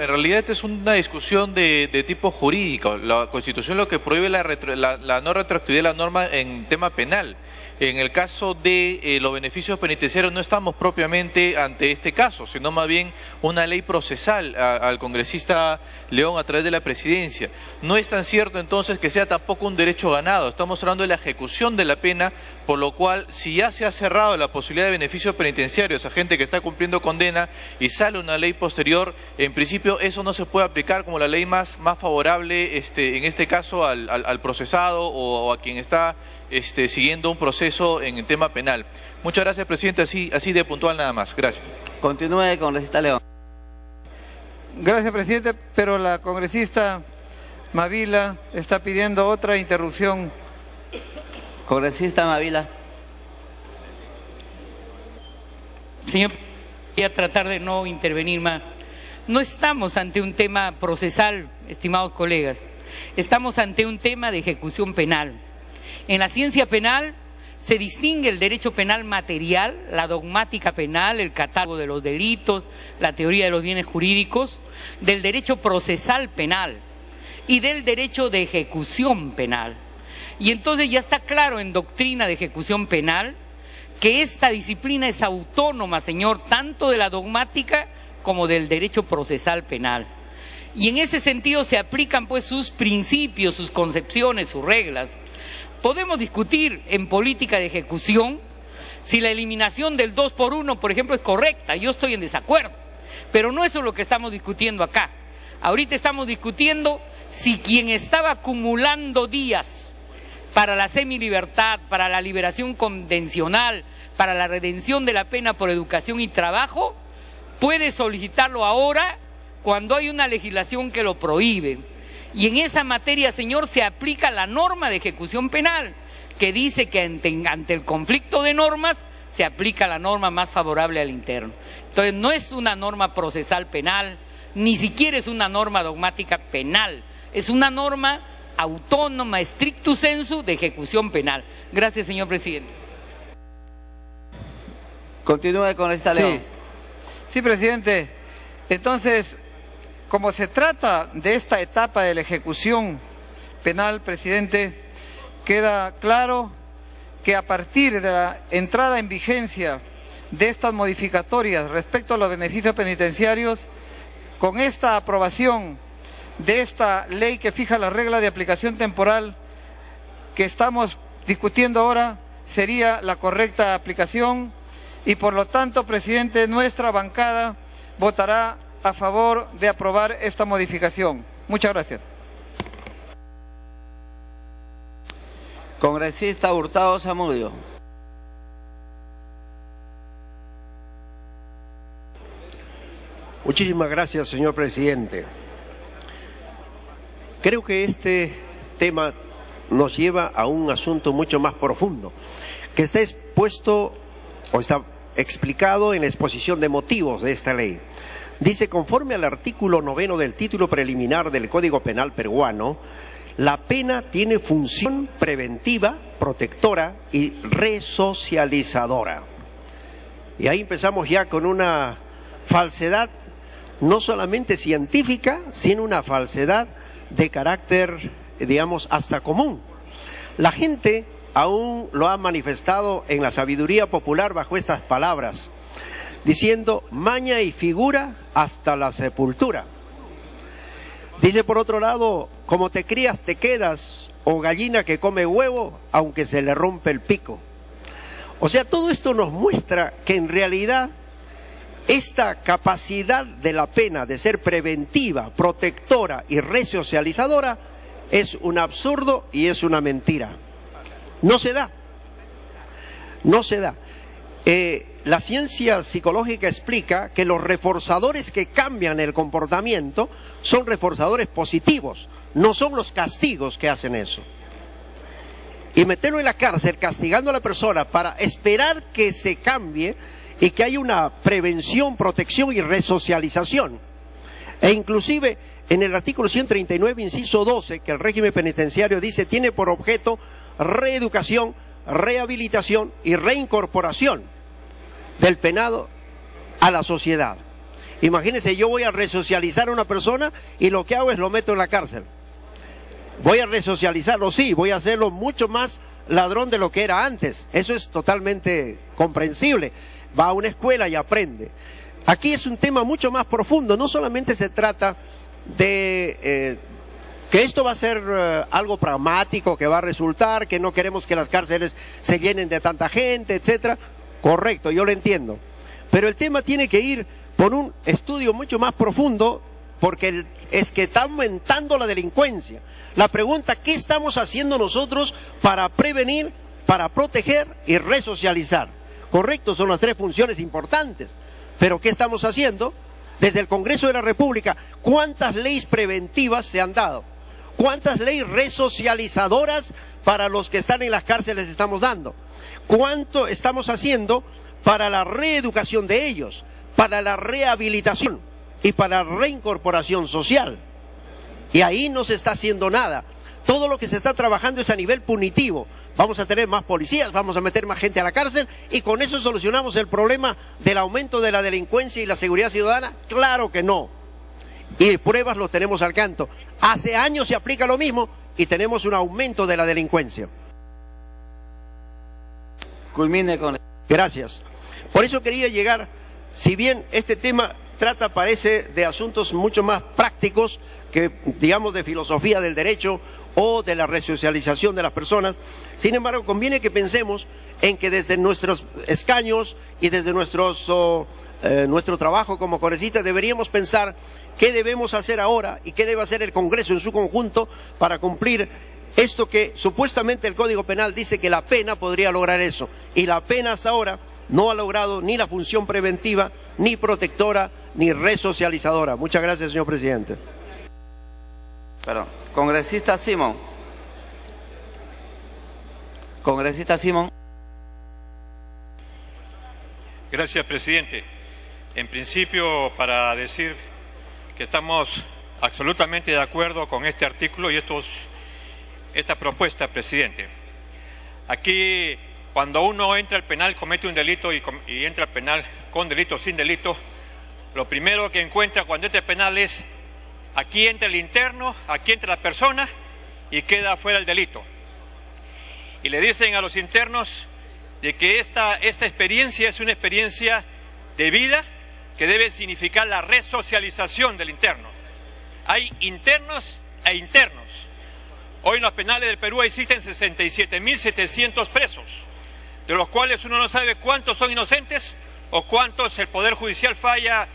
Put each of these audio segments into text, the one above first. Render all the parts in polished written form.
en realidad esta es una discusión de tipo jurídico. La Constitución lo que prohíbe la no retroactividad de la norma en tema penal. En el caso de los beneficios penitenciarios no estamos propiamente ante este caso, sino más bien una ley procesal al congresista León a través de la presidencia. No es tan cierto entonces que sea tampoco un derecho ganado, estamos hablando de la ejecución de la pena, por lo cual si ya se ha cerrado la posibilidad de beneficios penitenciarios a gente que está cumpliendo condena y sale una ley posterior, en principio eso no se puede aplicar como la ley más favorable en este caso al procesado o a quien está siguiendo un proceso en el tema penal. Muchas gracias, presidente, así de puntual nada más. Gracias. Continúe, congresista León. Gracias, presidente, pero la congresista Mavila está pidiendo otra interrupción. Congresista Mavila. Señor, voy a tratar de no intervenir más. No estamos ante un tema procesal, estimados colegas. Estamos ante un tema de ejecución penal. En la ciencia penal se distingue el derecho penal material, la dogmática penal, el catálogo de los delitos, la teoría de los bienes jurídicos, del derecho procesal penal y del derecho de ejecución penal. Y entonces ya está claro en doctrina de ejecución penal que esta disciplina es autónoma, señor, tanto de la dogmática como del derecho procesal penal. Y en ese sentido se aplican pues sus principios, sus concepciones, sus reglas. Podemos discutir en política de ejecución si la eliminación del 2 por 1, por ejemplo, es correcta. Yo estoy en desacuerdo, pero no eso es lo que estamos discutiendo acá. Ahorita estamos discutiendo si quien estaba acumulando días para la semilibertad, para la liberación convencional, para la redención de la pena por educación y trabajo, puede solicitarlo ahora cuando hay una legislación que lo prohíbe. Y en esa materia, señor, se aplica la norma de ejecución penal, que dice que ante el conflicto de normas se aplica la norma más favorable al interno. Entonces no es una norma procesal penal, ni siquiera es una norma dogmática penal, es una norma autónoma, stricto sensu, de ejecución penal. Gracias, señor presidente. Continúe con esta León. Sí, presidente. Entonces, como se trata de esta etapa de la ejecución penal, presidente, queda claro que a partir de la entrada en vigencia de estas modificatorias respecto a los beneficios penitenciarios, con esta aprobación de esta ley que fija la regla de aplicación temporal que estamos discutiendo ahora, sería la correcta aplicación y por lo tanto, presidente, nuestra bancada votará a favor de aprobar esta modificación. Muchas gracias. Congresista Hurtado Zamudio. Muchísimas gracias, señor presidente. Creo que este tema nos lleva a un asunto mucho más profundo, que está expuesto o está explicado en la exposición de motivos de esta ley. Dice, conforme al artículo 9 del título preliminar del Código Penal peruano, la pena tiene función preventiva, protectora y resocializadora. Y ahí empezamos ya con una falsedad no solamente científica, sino una falsedad de carácter, digamos, hasta común. La gente aún lo ha manifestado en la sabiduría popular bajo estas palabras, diciendo maña y figura hasta la sepultura. Dice por otro lado, como te crías te quedas, o gallina que come huevo aunque se le rompe el pico. O sea, todo esto nos muestra que en realidad esta capacidad de la pena de ser preventiva, protectora y resocializadora es un absurdo y es una mentira. No se da. No se da. La ciencia psicológica explica que los reforzadores que cambian el comportamiento son reforzadores positivos, no son los castigos que hacen eso. Y meterlo en la cárcel castigando a la persona para esperar que se cambie y que haya una prevención, protección y resocialización. E inclusive en el artículo 139, inciso 12, que el régimen penitenciario dice tiene por objeto reeducación, rehabilitación y reincorporación del penado a la sociedad. Imagínense, yo voy a resocializar a una persona y lo que hago es lo meto en la cárcel. Voy a resocializarlo, sí, voy a hacerlo mucho más ladrón de lo que era antes. Eso es totalmente comprensible. Va a una escuela y aprende. Aquí es un tema mucho más profundo. No solamente se trata de que esto va a ser algo pragmático, que va a resultar, que no queremos que las cárceles se llenen de tanta gente, etcétera. Correcto, yo lo entiendo. Pero el tema tiene que ir por un estudio mucho más profundo, porque es que está aumentando la delincuencia. La pregunta, ¿qué estamos haciendo nosotros para prevenir, para proteger y resocializar? Correcto, son las tres funciones importantes. Pero ¿qué estamos haciendo? Desde el Congreso de la República, ¿cuántas leyes preventivas se han dado? ¿Cuántas leyes resocializadoras para los que están en las cárceles estamos dando? ¿Cuánto estamos haciendo para la reeducación de ellos, para la rehabilitación y para la reincorporación social? Y ahí no se está haciendo nada. Todo lo que se está trabajando es a nivel punitivo. Vamos a tener más policías, vamos a meter más gente a la cárcel y con eso solucionamos el problema del aumento de la delincuencia y la seguridad ciudadana. Claro que no. Y pruebas lo tenemos al canto. Hace años se aplica lo mismo y tenemos un aumento de la delincuencia. Culmine con... Gracias. Por eso quería llegar, si bien este tema parece de asuntos mucho más prácticos que, digamos, de filosofía del derecho o de la resocialización de las personas, sin embargo, conviene que pensemos en que desde nuestros escaños y desde nuestro trabajo como congresistas deberíamos pensar qué debemos hacer ahora y qué debe hacer el Congreso en su conjunto para cumplir esto que supuestamente el Código Penal dice que la pena podría lograr eso. Y la pena hasta ahora no ha logrado ni la función preventiva, ni protectora, ni resocializadora. Muchas gracias, señor presidente. Perdón. Congresista Simón. Congresista Simón. Gracias, presidente. En principio, para decir que estamos absolutamente de acuerdo con este artículo y esta propuesta, presidente. Aquí, cuando uno entra al penal, comete un delito y entra al penal con delito o sin delito, lo primero que encuentra cuando entra al penal es: aquí entra el interno, aquí entra la persona y queda fuera el delito. Y le dicen a los internos de que esta experiencia es una experiencia de vida que debe significar la resocialización del interno. Hay internos e internos. Hoy en los penales del Perú existen 67.700 presos, de los cuales uno no sabe cuántos son inocentes o cuántos el Poder Judicial falla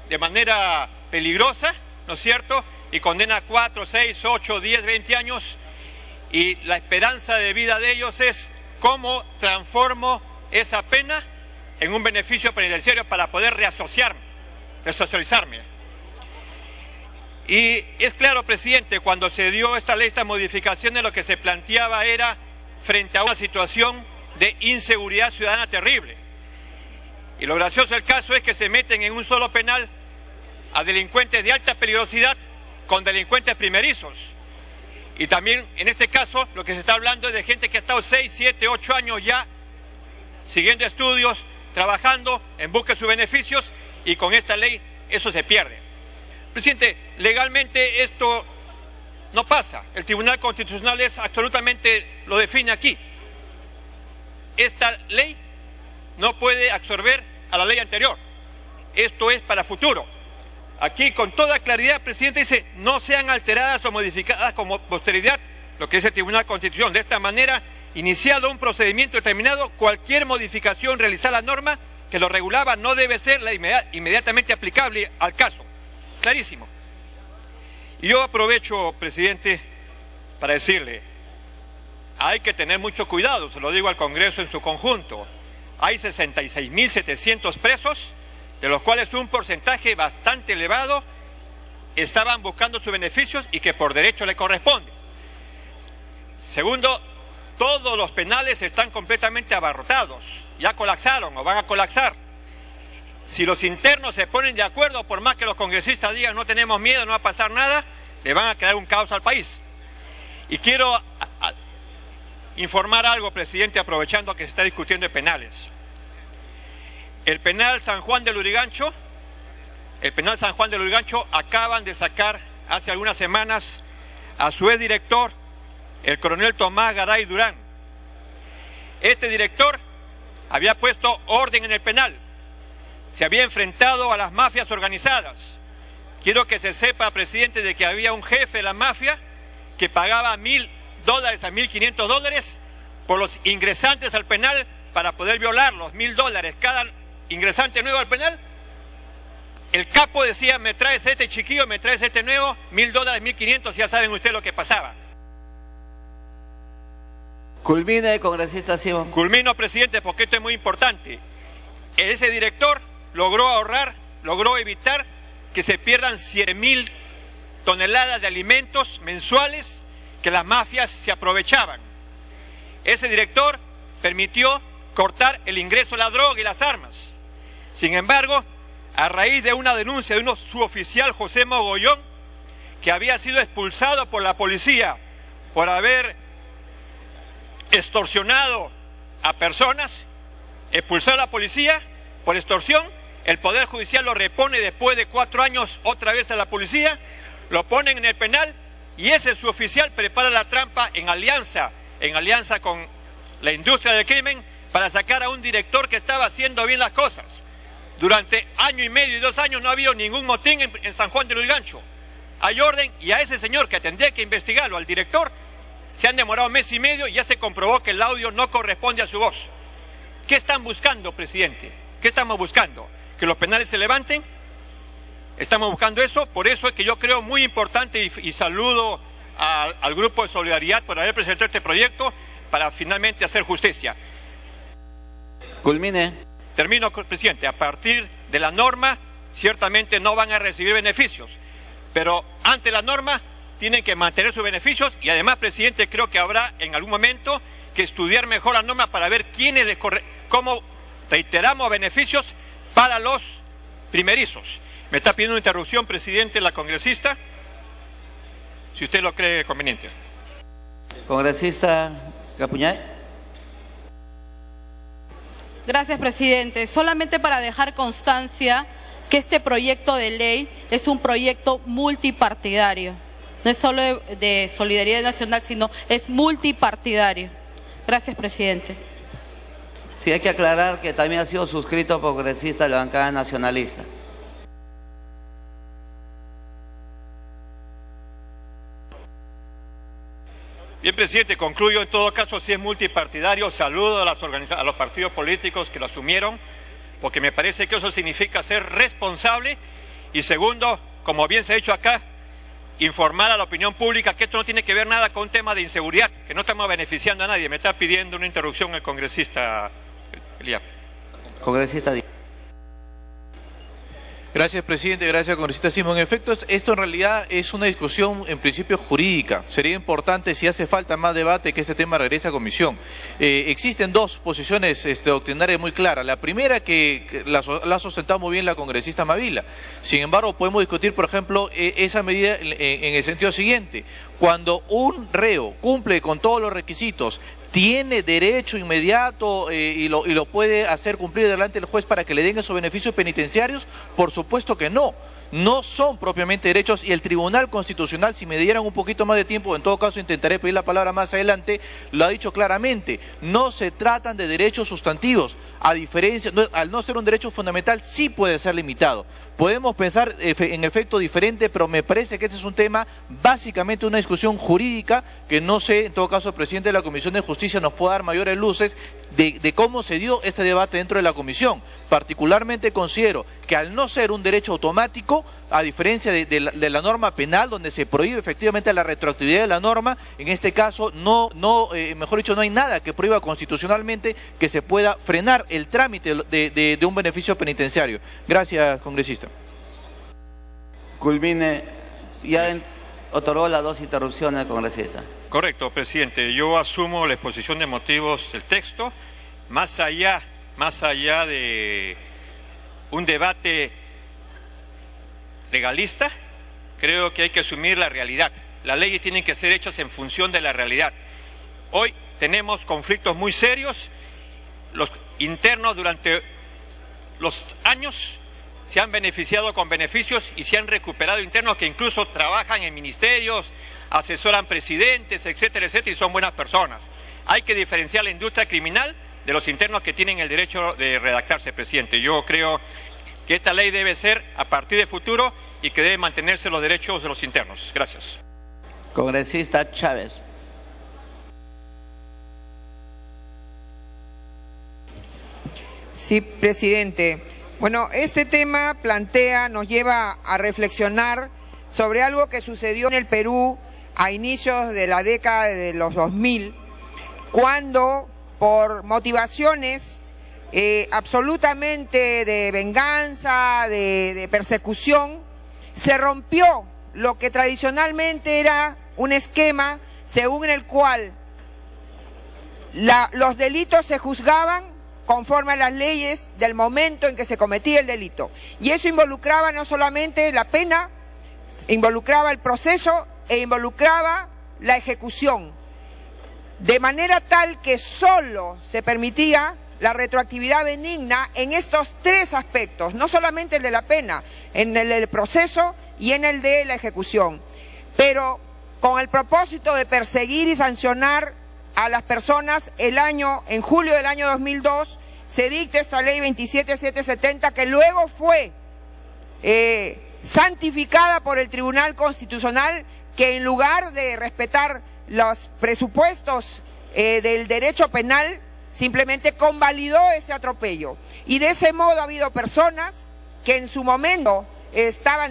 de manera peligrosa, ¿no es cierto? Y condena a 4, 6, 8, 10, 20 años. Y la esperanza de vida de ellos es cómo transformo esa pena en un beneficio penitenciario para poder resocializarme. Y es claro, presidente, cuando se dio esta ley, estas modificaciones, lo que se planteaba era frente a una situación de inseguridad ciudadana terrible. Y lo gracioso del caso es que se meten en un solo penal a delincuentes de alta peligrosidad con delincuentes primerizos. Y también, en este caso, lo que se está hablando es de gente que ha estado 6, 7, 8 años ya siguiendo estudios, trabajando en busca de sus beneficios, y con esta ley eso se pierde. Presidente, legalmente esto no pasa. El Tribunal Constitucional absolutamente lo define aquí. Esta ley no puede absorber a la ley anterior. Esto es para futuro. Aquí con toda claridad, presidente, dice: no sean alteradas o modificadas con posterioridad, lo que es el Tribunal Constitucional. De esta manera, iniciado un procedimiento determinado, cualquier modificación realizada a la norma que lo regulaba no debe ser la inmediatamente aplicable al caso. Clarísimo. Y yo aprovecho, presidente, para decirle: hay que tener mucho cuidado, se lo digo al Congreso en su conjunto. Hay 66.700 presos, de los cuales un porcentaje bastante elevado estaban buscando sus beneficios y que por derecho le corresponde. Segundo, todos los penales están completamente abarrotados, ya colapsaron o van a colapsar. Si los internos se ponen de acuerdo, por más que los congresistas digan no tenemos miedo, no va a pasar nada, le van a crear un caos al país. Y quiero informar algo, presidente, aprovechando que se está discutiendo de penales. El penal San Juan de Lurigancho el penal San Juan de Lurigancho, acaban de sacar hace algunas semanas a su exdirector, el coronel Tomás Garay Durán. Este director había puesto orden en el penal, se había enfrentado a las mafias organizadas. Quiero que se sepa, presidente, de que había un jefe de la mafia que pagaba $1.000 a $1.500 por los ingresantes al penal para poder violarlos, $1.000. Cada ingresante nuevo al penal, el capo decía, me traes este chiquillo, me traes este nuevo, $1.000, 1.500, ya saben ustedes lo que pasaba. Culmine, congresista Simón. Culmino, presidente, porque esto es muy importante. Ese director logró ahorrar, logró evitar que se pierdan 100.000 toneladas de alimentos mensuales que las mafias se aprovechaban. Ese director permitió cortar el ingreso de la droga y las armas. Sin embargo, a raíz de una denuncia de un suboficial, José Mogollón, que había sido expulsado por la policía por haber extorsionado a personas, expulsó a la policía por extorsión, el Poder Judicial lo repone después de 4 años otra vez a la policía, lo ponen en el penal y ese suboficial prepara la trampa en alianza con la industria del crimen para sacar a un director que estaba haciendo bien las cosas. Durante 1 año y medio y 2 años no ha habido ningún motín en San Juan de Lurigancho. Hay orden y a ese señor que tendría que investigarlo, al director, se han demorado 1 mes y medio y ya se comprobó que el audio no corresponde a su voz. ¿Qué están buscando, presidente? ¿Qué estamos buscando? ¿Que los penales se levanten? Estamos buscando eso, por eso es que yo creo muy importante y saludo al Grupo de Solidaridad por haber presentado este proyecto para finalmente hacer justicia. Culmine. Termino, presidente. A partir de la norma, ciertamente no van a recibir beneficios, pero ante la norma tienen que mantener sus beneficios y además, presidente, creo que habrá en algún momento que estudiar mejor la norma para ver quiénes les cómo reiteramos beneficios para los primerizos. Me está pidiendo una interrupción, presidente, la congresista, si usted lo cree conveniente. Congresista Capuñay. Gracias, presidente. Solamente para dejar constancia que este proyecto de ley es un proyecto multipartidario. No es solo de Solidaridad Nacional, sino es multipartidario. Gracias, presidente. Sí, hay que aclarar que también ha sido suscrito por congresistas de la bancada nacionalista. Bien, presidente, concluyo. En todo caso, si es multipartidario, saludo a los partidos políticos que lo asumieron, porque me parece que eso significa ser responsable. Y segundo, como bien se ha dicho acá, informar a la opinión pública que esto no tiene que ver nada con un tema de inseguridad, que no estamos beneficiando a nadie. Me está pidiendo una interrupción el congresista Elías. Congresista Díaz. Gracias, presidente. Gracias, congresista Simón. En efecto, esto en realidad es una discusión en principio jurídica. Sería importante, si hace falta más debate, que este tema regrese a comisión. Existen 2 posiciones doctrinarias muy claras. La primera, que la ha sustentado muy bien la congresista Mavila. Sin embargo, podemos discutir, por ejemplo, esa medida en el sentido siguiente. Cuando un reo cumple con todos los requisitos, ¿tiene derecho inmediato y lo puede hacer cumplir delante del juez para que le den esos beneficios penitenciarios? Por supuesto que no. No son propiamente derechos y el Tribunal Constitucional, si me dieran un poquito más de tiempo, en todo caso intentaré pedir la palabra más adelante, lo ha dicho claramente. No se tratan de derechos sustantivos. A diferencia, al no ser un derecho fundamental, sí puede ser limitado. Podemos pensar en efecto diferente, pero me parece que este es un tema básicamente una discusión jurídica que no sé, en todo caso, el presidente de la Comisión de Justicia nos pueda dar mayores luces de cómo se dio este debate dentro de la comisión. Particularmente considero que al no ser un derecho automático, a diferencia de la norma penal, donde se prohíbe efectivamente la retroactividad de la norma, en este caso mejor dicho, no hay nada que prohíba constitucionalmente que se pueda frenar el trámite de un beneficio penitenciario. Gracias, congresista. Culmine. Ya otorgó las 2 interrupciones, congresista. Correcto, presidente. Yo asumo la exposición de motivos del texto, más allá de un debate legalista, creo que hay que asumir la realidad. Las leyes tienen que ser hechas en función de la realidad. Hoy tenemos conflictos muy serios, los internos durante los años se han beneficiado con beneficios y se han recuperado internos que incluso trabajan en ministerios, asesoran presidentes, etcétera, etcétera, y son buenas personas. Hay que diferenciar la industria criminal de los internos que tienen el derecho de redactarse, presidente. Yo creo que esta ley debe ser a partir de futuro y que deben mantenerse los derechos de los internos. Gracias. Congresista Chávez. Sí, presidente. Bueno, este tema nos lleva a reflexionar sobre algo que sucedió en el Perú a inicios de la década de los 2000, cuando por motivaciones absolutamente de venganza, de persecución, se rompió lo que tradicionalmente era un esquema según el cual los delitos se juzgaban conforme a las leyes del momento en que se cometía el delito. Y eso involucraba no solamente la pena, involucraba el proceso e involucraba la ejecución. De manera tal que solo se permitía la retroactividad benigna en estos tres aspectos, no solamente el de la pena, en el del proceso y en el de la ejecución. Pero con el propósito de perseguir y sancionar a las personas, en julio del año 2002 se dicta esta ley 27770, que luego fue santificada por el Tribunal Constitucional, que en lugar de respetar los presupuestos del derecho penal, simplemente convalidó ese atropello. Y de ese modo ha habido personas que en su momento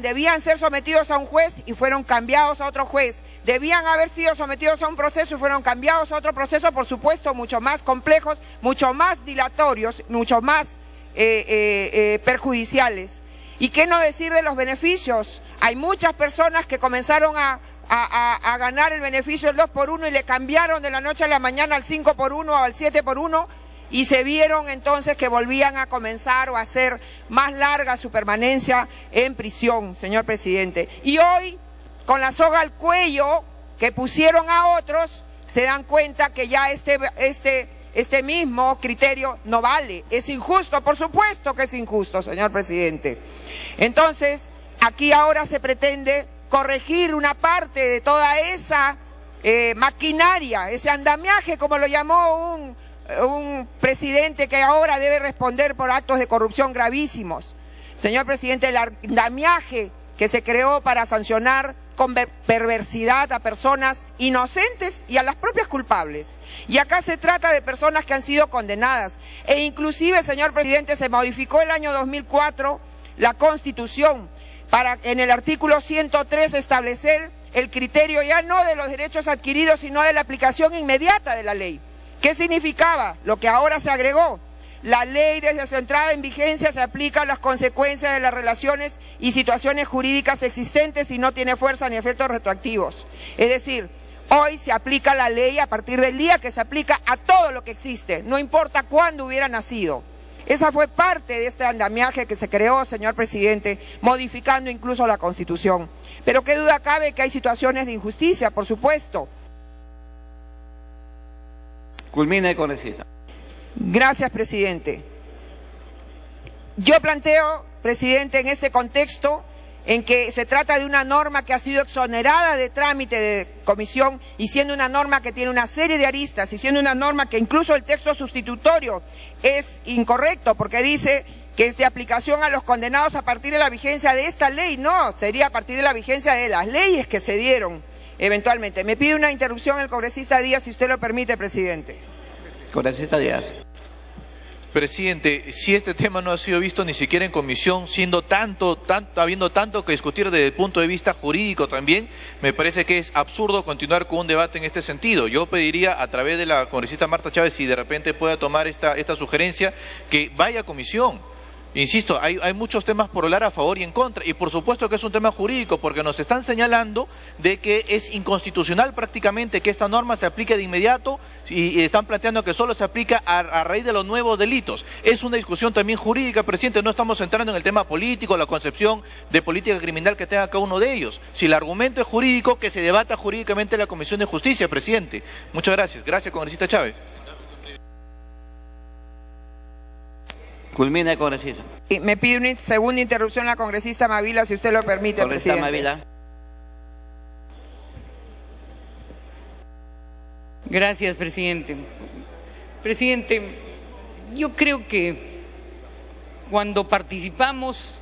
debían ser sometidos a un juez y fueron cambiados a otro juez, debían haber sido sometidos a un proceso y fueron cambiados a otro proceso, por supuesto mucho más complejos, mucho más dilatorios, mucho más perjudiciales. ¿Y qué no decir de los beneficios? Hay muchas personas que comenzaron a ganar el beneficio del 2x1 y le cambiaron de la noche a la mañana al 5x1 o al 7x1, y se vieron entonces que volvían a comenzar o a hacer más larga su permanencia en prisión, señor presidente. Y hoy, con la soga al cuello que pusieron a otros, se dan cuenta que ya este mismo criterio no vale. Es injusto, por supuesto que es injusto, señor presidente. Entonces, aquí ahora se pretende corregir una parte de toda esa maquinaria, ese andamiaje, como lo llamó un presidente que ahora debe responder por actos de corrupción gravísimos. Señor presidente, el andamiaje que se creó para sancionar con perversidad a personas inocentes y a las propias culpables. Y acá se trata de personas que han sido condenadas. E inclusive, señor presidente, se modificó el año 2004 la Constitución para en el artículo 103 establecer el criterio ya no de los derechos adquiridos, sino de la aplicación inmediata de la ley. ¿Qué significaba? Lo que ahora se agregó. La ley desde su entrada en vigencia se aplica a las consecuencias de las relaciones y situaciones jurídicas existentes y no tiene fuerza ni efectos retroactivos. Es decir, hoy se aplica la ley a partir del día que se aplica a todo lo que existe, no importa cuándo hubiera nacido. Esa fue parte de este andamiaje que se creó, señor presidente, modificando incluso la Constitución. Pero qué duda cabe que hay situaciones de injusticia, por supuesto. Culmina, congresista. Gracias, presidente. Yo planteo, presidente, en este contexto en que se trata de una norma que ha sido exonerada de trámite de comisión y siendo una norma que tiene una serie de aristas y siendo una norma que incluso el texto sustitutorio es incorrecto porque dice que es de aplicación a los condenados a partir de la vigencia de esta ley. No, sería a partir de la vigencia de las leyes que se dieron eventualmente. Me pide una interrupción el congresista Díaz, si usted lo permite, presidente. Congresista Díaz. Presidente, si este tema no ha sido visto ni siquiera en comisión, habiendo tanto que discutir desde el punto de vista jurídico también, me parece que es absurdo continuar con un debate en este sentido. Yo pediría a través de la congresista Marta Chávez, si de repente pueda tomar esta sugerencia, que vaya a comisión. Insisto, hay muchos temas por hablar a favor y en contra, y por supuesto que es un tema jurídico, porque nos están señalando de que es inconstitucional prácticamente que esta norma se aplique de inmediato, y están planteando que solo se aplica a raíz de los nuevos delitos. Es una discusión también jurídica, presidente, no estamos entrando en el tema político, la concepción de política criminal que tenga cada uno de ellos. Si el argumento es jurídico, que se debata jurídicamente en la Comisión de Justicia, presidente. Muchas gracias. Gracias, congresista Chávez. Culmine, congresista. Y me pide una segunda interrupción la congresista Mavila, si usted lo permite, Congresista presidente. Mavila. Gracias, presidente. Presidente, yo creo que cuando participamos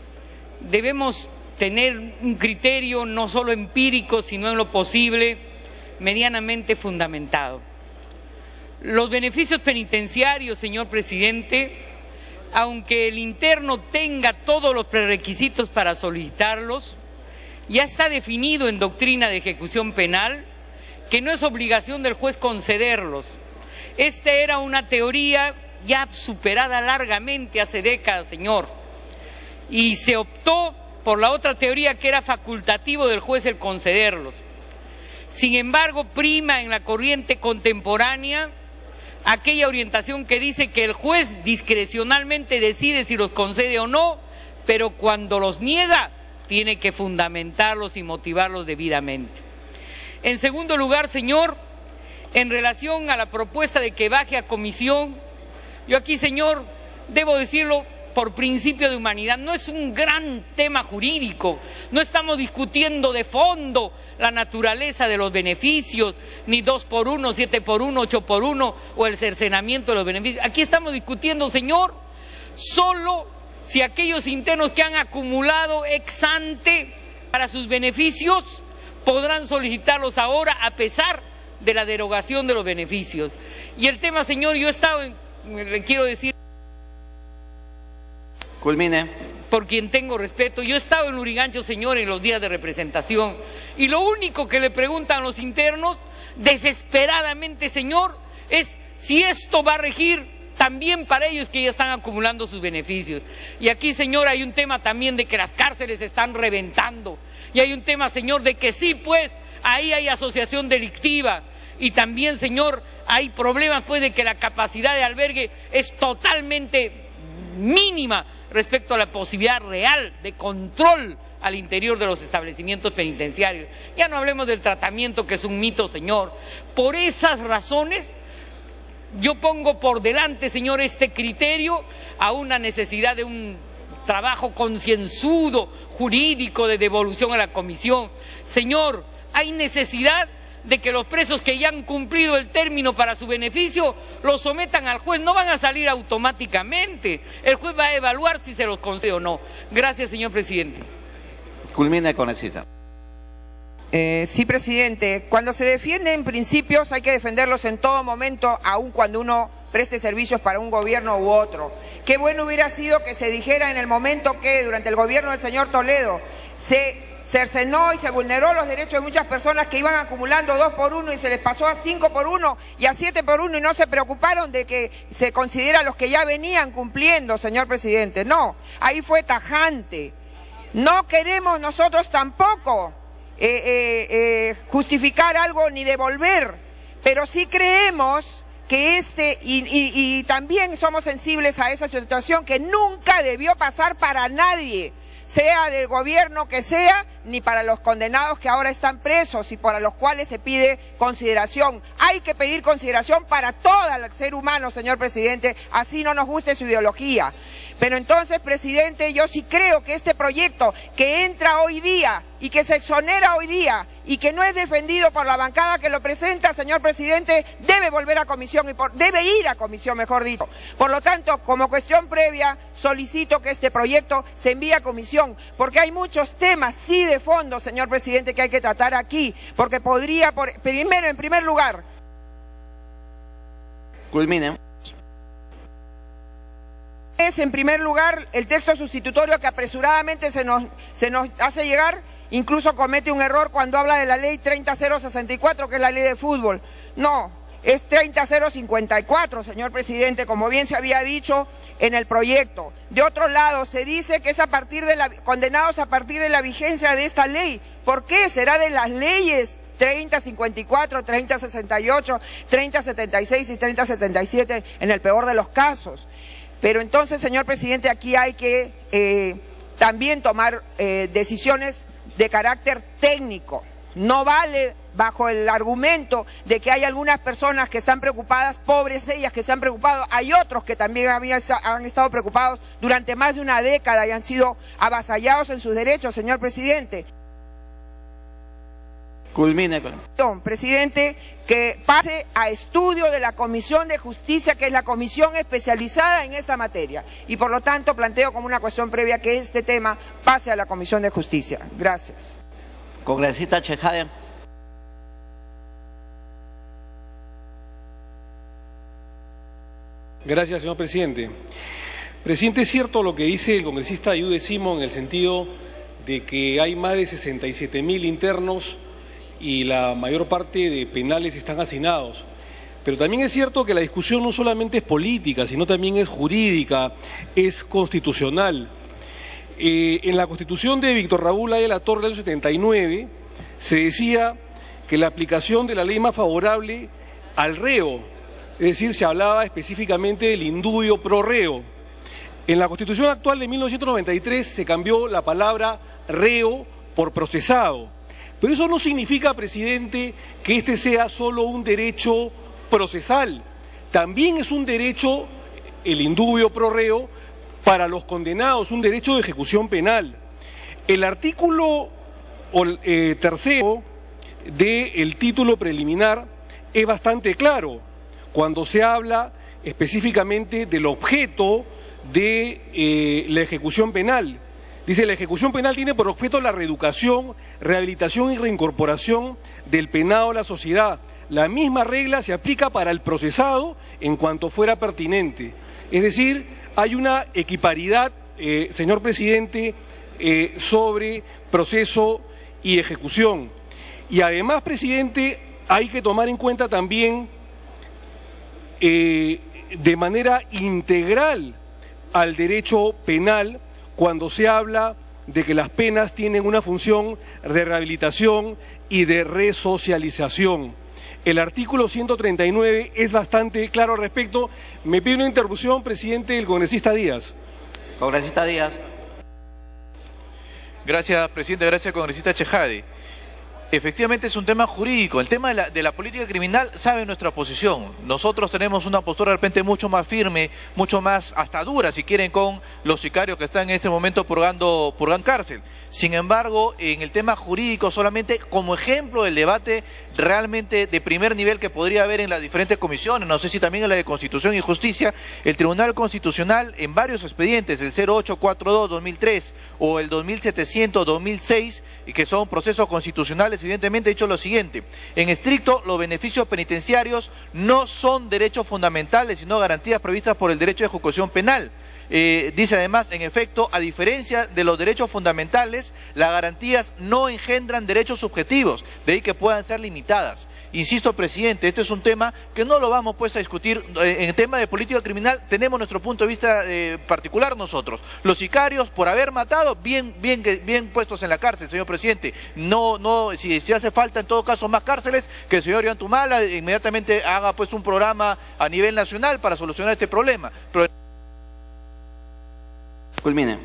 debemos tener un criterio no solo empírico, sino en lo posible medianamente fundamentado. Los beneficios penitenciarios, señor presidente, aunque el interno tenga todos los prerequisitos para solicitarlos, ya está definido en doctrina de ejecución penal que no es obligación del juez concederlos. Esta era una teoría ya superada largamente hace décadas, señor, y se optó por la otra teoría que era facultativo del juez el concederlos. Sin embargo, prima en la corriente contemporánea aquella orientación que dice que el juez discrecionalmente decide si los concede o no, pero cuando los niega tiene que fundamentarlos y motivarlos debidamente. En segundo lugar, señor, en relación a la propuesta de que baje a comisión, yo aquí, señor, debo decirlo por principio de humanidad, no es un gran tema jurídico, no estamos discutiendo de fondo la naturaleza de los beneficios, ni 2x1, 7x1, 8x1 o el cercenamiento de los beneficios. Aquí estamos discutiendo, señor, solo si aquellos internos que han acumulado ex ante para sus beneficios podrán solicitarlos ahora a pesar de la derogación de los beneficios. Y el tema, señor, yo he estado, le quiero decir, Culmine. por quien tengo respeto, yo he estado en Lurigancho, señor, en los días de representación, y lo único que le preguntan los internos, desesperadamente, señor, es si esto va a regir también para ellos que ya están acumulando sus beneficios. Y aquí, señor, hay un tema también de que las cárceles están reventando. Y hay un tema, señor, de que sí, pues, ahí hay asociación delictiva. Y también, señor, hay problemas, pues, de que la capacidad de albergue es totalmente mínima respecto a la posibilidad real de control al interior de los establecimientos penitenciarios. Ya no hablemos del tratamiento, que es un mito, señor. Por esas razones, yo pongo por delante, señor, este criterio a una necesidad de un trabajo concienzudo, jurídico, de devolución a la comisión. Señor, hay necesidad de que los presos que ya han cumplido el término para su beneficio los sometan al juez, no van a salir automáticamente. El juez va a evaluar si se los concede o no. Gracias, señor presidente. Culmine, congresista. Sí, presidente. Cuando se defienden principios hay que defenderlos en todo momento, aun cuando uno preste servicios para un gobierno u otro. Qué bueno hubiera sido que se dijera en el momento que durante el gobierno del señor Toledo se cercenó y se vulneró los derechos de muchas personas que iban acumulando 2x1 y se les pasó a 5x1 y a 7x1 y no se preocuparon de que se considera los que ya venían cumpliendo, señor presidente. No, ahí fue tajante. No queremos nosotros tampoco justificar algo ni devolver, pero sí creemos que y también somos sensibles a esa situación que nunca debió pasar para nadie, sea del gobierno que sea, ni para los condenados que ahora están presos y para los cuales se pide consideración. Hay que pedir consideración para todo el ser humano, señor presidente, así no nos guste su ideología. Pero entonces, presidente, yo sí creo que este proyecto que entra hoy día y que se exonera hoy día y que no es defendido por la bancada que lo presenta, señor presidente, debe volver a comisión, debe ir a comisión, mejor dicho. Por lo tanto, como cuestión previa, solicito que este proyecto se envíe a comisión, porque hay muchos temas, sí, de fondo, señor presidente, que hay que tratar aquí, porque podría, en primer lugar... Culmine. Es, en primer lugar, el texto sustitutorio que apresuradamente se nos hace llegar, incluso comete un error cuando habla de la ley 30064, que es la ley de fútbol. No, es 30054, señor presidente, como bien se había dicho en el proyecto. De otro lado, se dice que es condenados a partir de la vigencia de esta ley. ¿Por qué? ¿Será de las leyes 3054, 3068, 3076 y 3077 en el peor de los casos? Pero entonces, señor presidente, aquí hay que también tomar decisiones de carácter técnico. No vale bajo el argumento de que hay algunas personas que están preocupadas, pobres ellas que se han preocupado, hay otros que también han estado preocupados durante más de una década y han sido avasallados en sus derechos, señor presidente. Culmine. Presidente, que pase a estudio de la Comisión de Justicia, que es la comisión especializada en esta materia. Y por lo tanto planteo como una cuestión previa que este tema pase a la Comisión de Justicia. Gracias. Congresista Chejade. Gracias, señor presidente. Presidente, es cierto lo que dice el congresista Ayude Simón en el sentido de que hay más de 67.000 internos y la mayor parte de penales están hacinados. Pero también es cierto que la discusión no solamente es política, sino también es jurídica, es constitucional. En la Constitución de Víctor Raúl A. de la Torre del 79 se decía que la aplicación de la ley más favorable al reo, es decir, se hablaba específicamente del indubio pro reo. En la Constitución actual de 1993 se cambió la palabra reo por procesado. Pero eso no significa, presidente, que este sea solo un derecho procesal. También es un derecho, el indubio pro reo, para los condenados, un derecho de ejecución penal. El artículo tercero del título preliminar es bastante claro cuando se habla específicamente del objeto de la ejecución penal. Dice, la ejecución penal tiene por objeto la reeducación, rehabilitación y reincorporación del penado a la sociedad. La misma regla se aplica para el procesado en cuanto fuera pertinente. Es decir, hay una equiparidad, señor presidente, sobre proceso y ejecución. Y además, presidente, hay que tomar en cuenta también de manera integral al derecho penal cuando se habla de que las penas tienen una función de rehabilitación y de resocialización. El artículo 139 es bastante claro al respecto. Me pide una interrupción, presidente, del congresista Díaz. Congresista Díaz. Gracias, presidente. Gracias, congresista Chejade. Efectivamente es un tema jurídico. El tema de la política criminal sabe nuestra posición. Nosotros tenemos una postura de repente mucho más firme, mucho más hasta dura, si quieren, con los sicarios que están en este momento purgando cárcel. Sin embargo, en el tema jurídico, solamente como ejemplo del debate realmente de primer nivel que podría haber en las diferentes comisiones, no sé si también en la de Constitución y Justicia, el Tribunal Constitucional en varios expedientes, el 0842-2003 o el 2700-2006, que son procesos constitucionales, evidentemente ha dicho lo siguiente: en estricto, los beneficios penitenciarios no son derechos fundamentales, sino garantías previstas por el derecho de ejecución penal. Dice además, en efecto, a diferencia de los derechos fundamentales, las garantías no engendran derechos subjetivos, de ahí que puedan ser limitadas. Insisto, presidente, este es un tema que no lo vamos pues a discutir. En tema de política criminal tenemos nuestro punto de vista particular nosotros. Los sicarios, por haber matado, bien puestos en la cárcel, señor presidente. Si hace falta en todo caso más cárceles, que el señor Ollantumala inmediatamente haga pues un programa a nivel nacional para solucionar este problema. Pero culmine.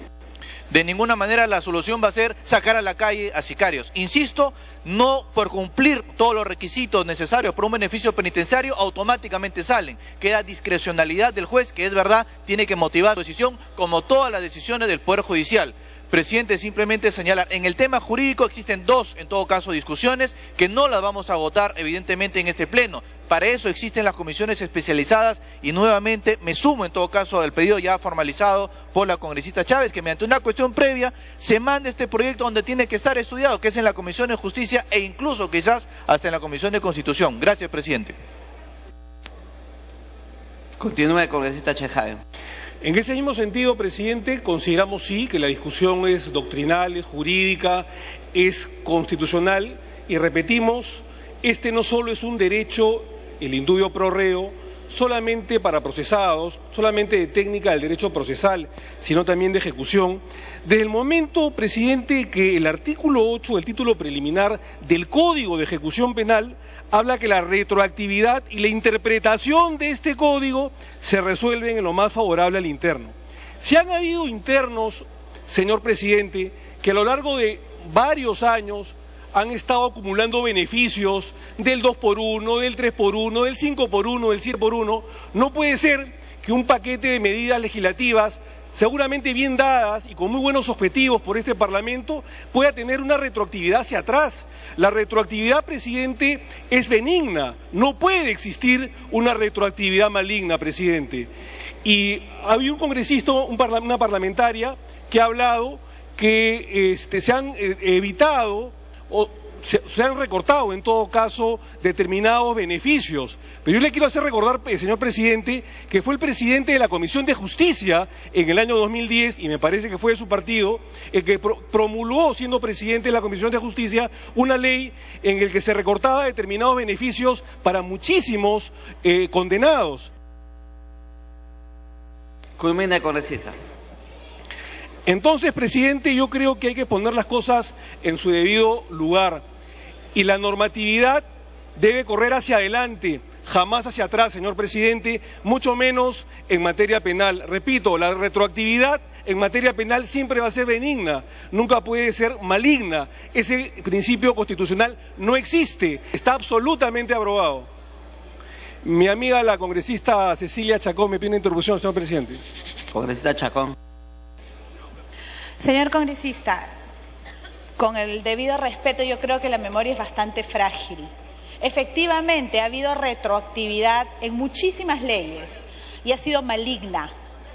De ninguna manera la solución va a ser sacar a la calle a sicarios. Insisto, no por cumplir todos los requisitos necesarios para un beneficio penitenciario automáticamente salen. Queda discrecionalidad del juez, que es verdad, tiene que motivar su decisión, como todas las decisiones del Poder Judicial. Presidente, simplemente señalar, en el tema jurídico existen dos, en todo caso, discusiones que no las vamos a votar evidentemente en este pleno. Para eso existen las comisiones especializadas y nuevamente me sumo en todo caso al pedido ya formalizado por la congresista Chávez, que mediante una cuestión previa se mande este proyecto donde tiene que estar estudiado, que es en la Comisión de Justicia e incluso quizás hasta en la Comisión de Constitución. Gracias, presidente. Continúe, congresista Chejade. En ese mismo sentido, presidente, consideramos sí que la discusión es doctrinal, es jurídica, es constitucional y repetimos, este no solo es un derecho, el indubio pro reo, solamente para procesados, solamente de técnica del derecho procesal, sino también de ejecución. Desde el momento, presidente, que el artículo 8 del título preliminar del Código de Ejecución Penal habla que la retroactividad y la interpretación de este código se resuelven en lo más favorable al interno. Si han habido internos, señor presidente, que a lo largo de varios años han estado acumulando beneficios del 2x1, del 3x1, del 5x1, del 7x1. No puede ser que un paquete de medidas legislativas, seguramente bien dadas y con muy buenos objetivos por este Parlamento, pueda tener una retroactividad hacia atrás. La retroactividad, presidente, es benigna. No puede existir una retroactividad maligna, presidente. Y había un congresista, una parlamentaria, que ha hablado que se han evitado o se han recortado en todo caso determinados beneficios. Pero yo le quiero hacer recordar, señor presidente, que fue el presidente de la Comisión de Justicia en el año 2010, y me parece que fue de su partido, el que promulgó, siendo presidente de la Comisión de Justicia, una ley en la que se recortaba determinados beneficios para muchísimos condenados. Culmine, congresista. Entonces, presidente, yo creo que hay que poner las cosas en su debido lugar. Y la normatividad debe correr hacia adelante, jamás hacia atrás, señor presidente, mucho menos en materia penal. Repito, la retroactividad en materia penal siempre va a ser benigna, nunca puede ser maligna. Ese principio constitucional no existe, está absolutamente aprobado. Mi amiga la congresista Cecilia Chacón me pide una interrupción, señor presidente. Congresista Chacón. Señor congresista, con el debido respeto, yo creo que la memoria es bastante frágil. Efectivamente, ha habido retroactividad en muchísimas leyes y ha sido maligna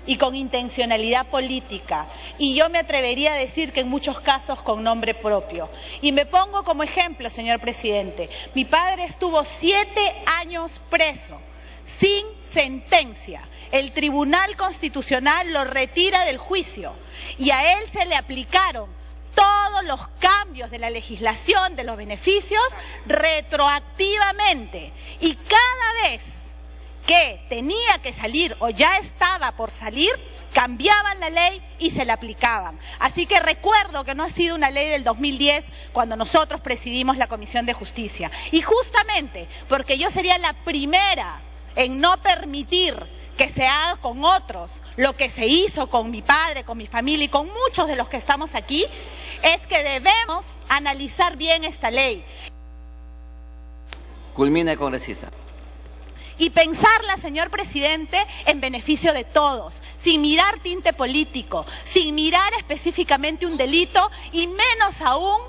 y con intencionalidad política. Y yo me atrevería a decir que en muchos casos con nombre propio. Y me pongo como ejemplo, señor presidente. Mi padre estuvo 7 años preso, sin sentencia. El Tribunal Constitucional lo retira del juicio y a él se le aplicaron todos los cambios de la legislación de los beneficios retroactivamente. Y cada vez que tenía que salir o ya estaba por salir, cambiaban la ley y se la aplicaban. Así que recuerdo que no ha sido una ley del 2010 cuando nosotros presidimos la Comisión de Justicia. Y justamente porque yo sería la primera en no permitir que se haga con otros lo que se hizo con mi padre, con mi familia y con muchos de los que estamos aquí, es que debemos analizar bien esta ley. Culmine, congresista. Y pensarla, señor presidente, en beneficio de todos, sin mirar tinte político, sin mirar específicamente un delito y menos aún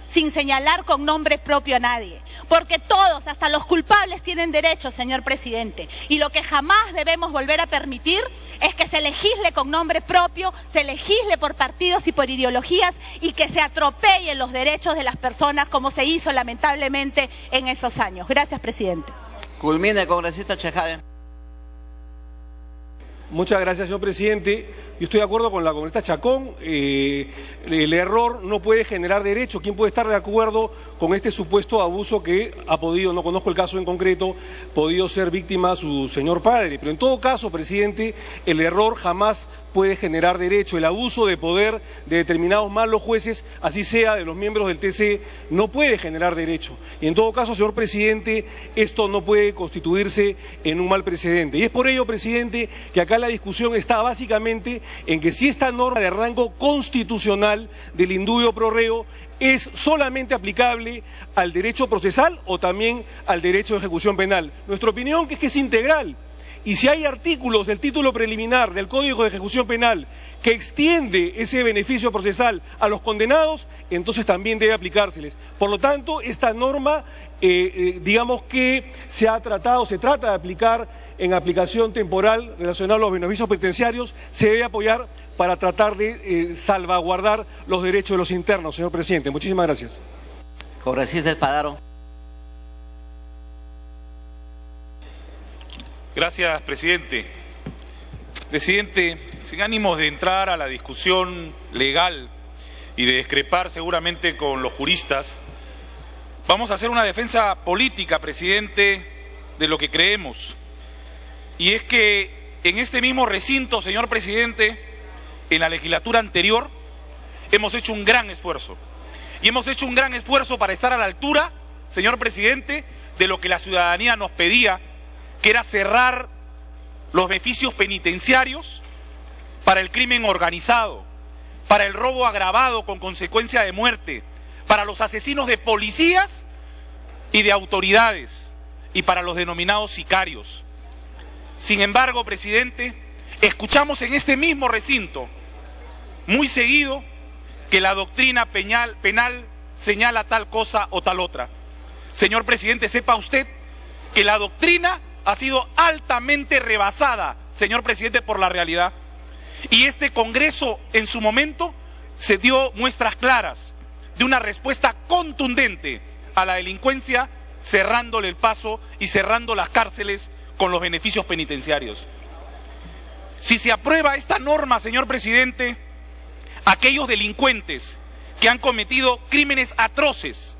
sin señalar con nombre propio a nadie. Porque todos, hasta los culpables, tienen derechos, señor presidente. Y lo que jamás debemos volver a permitir es que se legisle con nombre propio, se legisle por partidos y por ideologías y que se atropellen los derechos de las personas como se hizo lamentablemente en esos años. Gracias, presidente. Culmine, congresista Chejade. Muchas gracias, señor presidente. Yo estoy de acuerdo con la congresista Chacón. El error no puede generar derecho. ¿Quién puede estar de acuerdo con este supuesto abuso que ha podido, no conozco el caso en concreto, podido ser víctima su señor padre? Pero en todo caso, presidente, el error jamás puede generar derecho. El abuso de poder de determinados malos jueces, así sea de los miembros del TC, no puede generar derecho. Y en todo caso, señor presidente, esto no puede constituirse en un mal precedente. Y es por ello, presidente, que acá la discusión está básicamente en que si esta norma de rango constitucional del indubio pro reo es solamente aplicable al derecho procesal o también al derecho de ejecución penal. Nuestra opinión es que es integral. Y si hay artículos del título preliminar del Código de Ejecución Penal que extiende ese beneficio procesal a los condenados, entonces también debe aplicárseles. Por lo tanto, esta norma, digamos que se trata de aplicar en aplicación temporal relacionada a los beneficios penitenciarios, se debe apoyar para tratar de salvaguardar los derechos de los internos, señor presidente. Muchísimas gracias. Congresista Espadaro. Gracias, presidente. Presidente, sin ánimos de entrar a la discusión legal y de discrepar seguramente con los juristas, vamos a hacer una defensa política, presidente, de lo que creemos. Y es que en este mismo recinto, señor presidente, en la legislatura anterior, hemos hecho un gran esfuerzo. Y hemos hecho un gran esfuerzo para estar a la altura, señor presidente, de lo que la ciudadanía nos pedía, que era cerrar los beneficios penitenciarios para el crimen organizado, para el robo agravado con consecuencia de muerte, para los asesinos de policías y de autoridades y para los denominados sicarios. Sin embargo, presidente, escuchamos en este mismo recinto muy seguido que la doctrina penal señala tal cosa o tal otra. Señor presidente, sepa usted que la doctrina ha sido altamente rebasada, señor presidente, por la realidad. Y este Congreso en su momento se dio muestras claras de una respuesta contundente a la delincuencia, cerrándole el paso y cerrando las cárceles con los beneficios penitenciarios. Si se aprueba esta norma, señor presidente, aquellos delincuentes que han cometido crímenes atroces,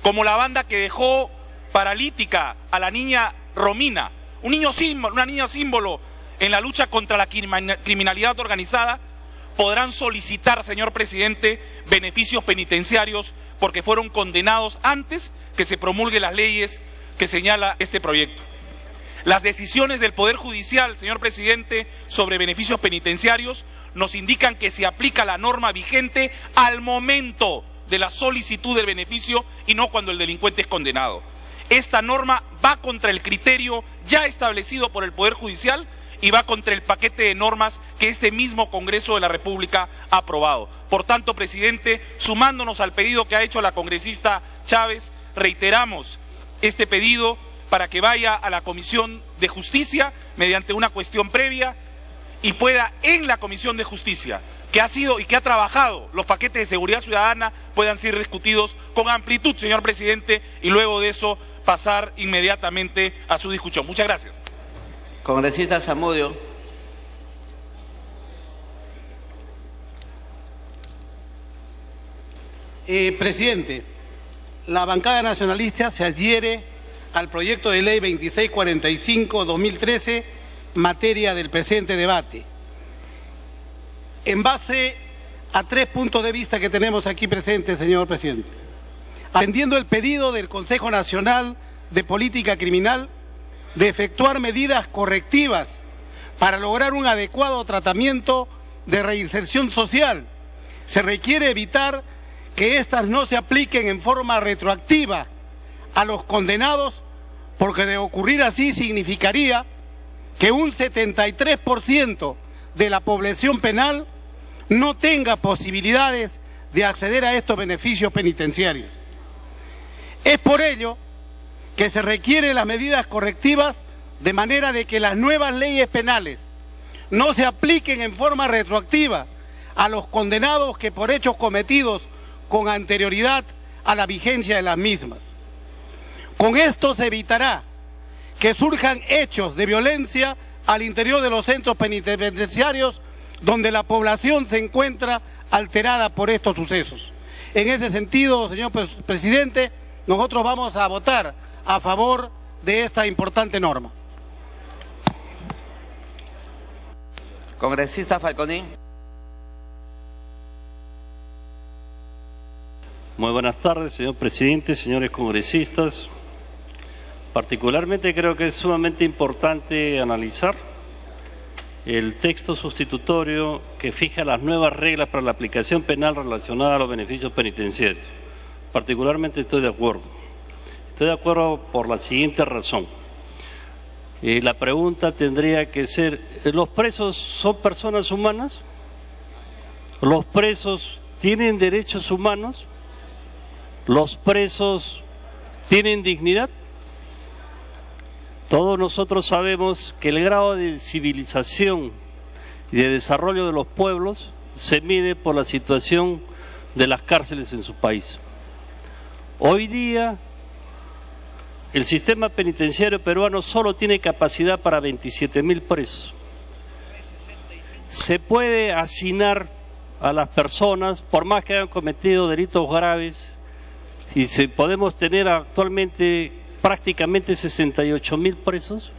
como la banda que dejó paralítica a la niña Romina, una niña símbolo en la lucha contra la criminalidad organizada, podrán solicitar, señor presidente, beneficios penitenciarios porque fueron condenados antes que se promulguen las leyes que señala este proyecto. Las decisiones del Poder Judicial, señor presidente, sobre beneficios penitenciarios nos indican que se aplica la norma vigente al momento de la solicitud del beneficio y no cuando el delincuente es condenado. Esta norma va contra el criterio ya establecido por el Poder Judicial y va contra el paquete de normas que este mismo Congreso de la República ha aprobado. Por tanto, presidente, sumándonos al pedido que ha hecho la congresista Chávez, reiteramos este pedido para que vaya a la Comisión de Justicia mediante una cuestión previa y pueda en la Comisión de Justicia, que ha sido y que ha trabajado los paquetes de seguridad ciudadana, puedan ser discutidos con amplitud, señor presidente, y luego de eso pasar inmediatamente a su discusión. Muchas gracias. Congresista Zamudio. Presidente, la bancada nacionalista se adhiere al proyecto de ley 2645-2013, materia del presente debate. En base a 3 puntos de vista que tenemos aquí presentes, señor presidente. Atendiendo el pedido del Consejo Nacional de Política Criminal de efectuar medidas correctivas para lograr un adecuado tratamiento de reinserción social, se requiere evitar que éstas no se apliquen en forma retroactiva a los condenados, porque de ocurrir así significaría que un 73% de la población penal no tenga posibilidades de acceder a estos beneficios penitenciarios. Es por ello que se requieren las medidas correctivas de manera de que las nuevas leyes penales no se apliquen en forma retroactiva a los condenados que por hechos cometidos con anterioridad a la vigencia de las mismas. Con esto se evitará que surjan hechos de violencia al interior de los centros penitenciarios donde la población se encuentra alterada por estos sucesos. En ese sentido, señor presidente, nosotros vamos a votar a favor de esta importante norma. Congresista Falconín. Muy buenas tardes, señor presidente, señores congresistas. Particularmente creo que es sumamente importante analizar el texto sustitutorio que fija las nuevas reglas para la aplicación penal relacionada a los beneficios penitenciarios. Particularmente estoy de acuerdo. Estoy de acuerdo por la siguiente razón. La pregunta tendría que ser, ¿los presos son personas humanas? ¿Los presos tienen derechos humanos? ¿Los presos tienen dignidad? Todos nosotros sabemos que el grado de civilización y de desarrollo de los pueblos se mide por la situación de las cárceles en su país. Hoy día el sistema penitenciario peruano solo tiene capacidad para 27.000 presos. Se puede hacinar a las personas, por más que hayan cometido delitos graves, y podemos tener actualmente prácticamente 68.000 presos,